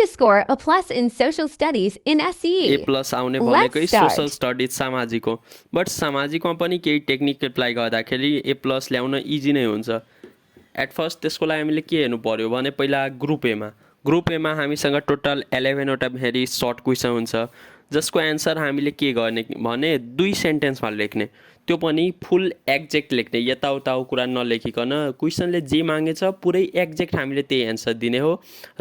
to score a plus in social studies in A SE. Plus आउने Let's भनेकै start. Social studies सामाजिक हो but सामाजिकमा पनि केही टेक्निक एप्लाई गर्दाखेरि ए प्लस ल्याउन इजी नै हुन्छ एट फर्स्ट त्यसको लागि हामीले के हेर्नु पऱ्यो भने पहिला ग्रुप एमा हामीसँग टोटल 11वटा फेरि सर्ट क्वेसन हुन्छ जसको एन्सर हामीले के गर्ने भने 2 सेन्टेन्समा लेख्ने त्यो पनि फुल एक्ज्याक्ट लेख्ने यताउता कुरा नलेखिकन क्वेसनले जे मागेछ पुरै एक्ज्याक्ट हामीले त्यही एन्सर दिने हो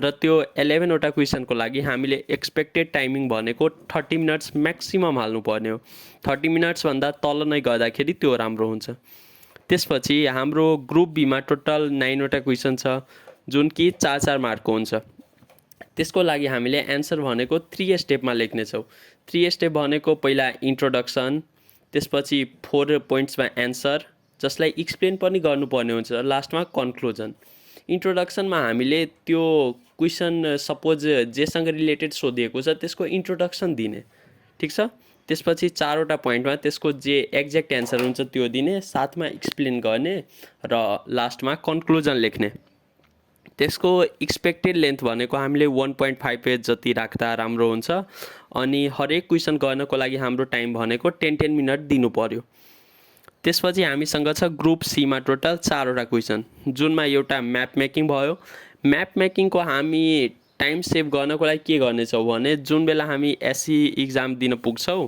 र त्यो 11वटा क्वेसनको लागि हामीले एक्सपेक्टेड टाइमिङ भनेको 30 मिनट्स म्याक्सिमम हाल्नुपर्ने हो 30 मिनट्सभन्दा तल नै गर्दाखेरि त्यो राम्रो हुन्छ त्यसपछि हाम्रो ग्रुप बीमा टोटल 9वटा क्वेसन छ जुन कि 4-4 मार्कको हुन्छ त्यसको लागि हामीले एन्सर भनेको 3 स्टेपमा लेख्नेछौँ 3 स्टेप भनेको पहिला इन्ट्रोडक्सन त्यसपछि 4 पोइन्ट्समा एन्सर जसलाई एक्सप्लेन पनि गर्नुपर्ने हुन्छ लास्टमा कन्क्लुजन इन्ट्रोडक्सनमा हामीले त्यो क्वेसन सपोज जेसँग रिलेटेड सोधिएको छ त्यसको इन्ट्रोडक्सन दिने ठिक छ त्यसपछि 4वटा पोइन्टमा त्यसको जे एक्ज्याक्ट एन्सर हुन्छ त्यो दिने साथमा एक्सप्लेन गर्ने र लास्टमा कन्क्लुजन लेख्ने त्यसको एक्सपेक्टेड लेन्थ भनेको हामीले 1.5 पेज जति राख्दा राम्रो हुन्छ अनि हरेक क्वेसन गर्नको लागि हाम्रो टाइम भनेको 10 मिनट दिनु पर्यो त्यसपछि हामीसँग छ ग्रुप सीमा टोटल 4वटा क्वेसन जुनमा एउटा म्याप मेकिङ भयो म्याप मेकिङको हामी टाइम सेभ गर्नको लागि के गर्नेछौँ भने जुन बेला हामी एसई इक्जाम दिन पुग्छौँ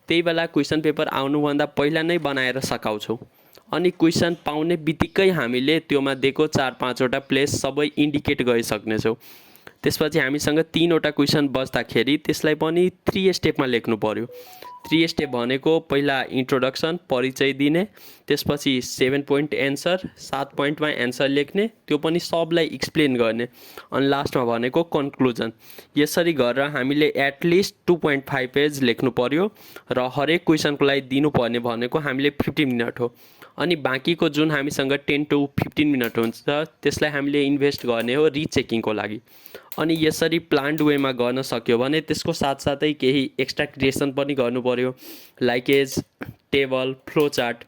त्यही बेला क्वेसन पेपर आउनुभन्दा पहिला नै बनाएर सकाउँछौँ अनि क्वेसन पाउने बित्तिकै हामीले त्योमा दिएको 4-5वटा प्लेस सबै इन्डिकेट गरिसक्नेछौँ त्यसपछि हामीसँग 3वटा क्वेसन बस्दाखेरि त्यसलाई पनि 3 स्टेपमा लेख्नु पर्यो 3 स्टेप भनेको पहिला इन्ट्रोडक्सन परिचय दिने त्यसपछि 7 पोइन्ट एन्सर 7 पोइन्टमा एन्सर लेख्ने त्यो पनि सबलाई एक्सप्लेन गर्ने अनि लास्टमा भनेको कन्क्लुजन यसरी गरेर हामीले एटलिस्ट 2.5 पेज लेख्नु पर्यो र हरेक क्वेसनको लागि दिनुपर्ने भनेको हामीले 15 मिनट हो अनि बाँकीको जुन हामीसँग 10 to 15 मिनट हुन्छ त्यसलाई हामीले इन्भेस्ट गर्ने हो रिचेकिङको लागि अनि यसरी प्लान्ड वेमा गर्न सक्यो भने त्यसको साथसाथै केही एक्स्ट्रा क्रिएसन पनि गर्नु पर्यो like as table flow chart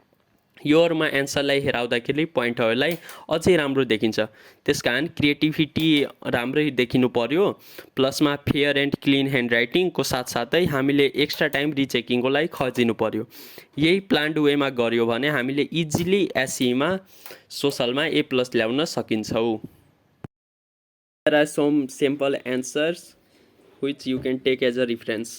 योहरूमा एन्सरलाई हेराउँदाखेरि पोइन्टहरूलाई अझै राम्रो देखिन्छ त्यसकारण क्रिएटिभिटी राम्रै देखिनु पर्यो प्लसमा फेयर एन्ड क्लिन ह्यान्ड राइटिङको साथसाथै हामीले एक्स्ट्रा टाइम रिचेकिङको लागि खर्चिनु पर्यो यही प्लान्ड वेमा गर्यो भने हामीले इजिली एसईमा सोसलमा A+ ल्याउन सकिन्छौँ There are some simple answers which you can take as a reference.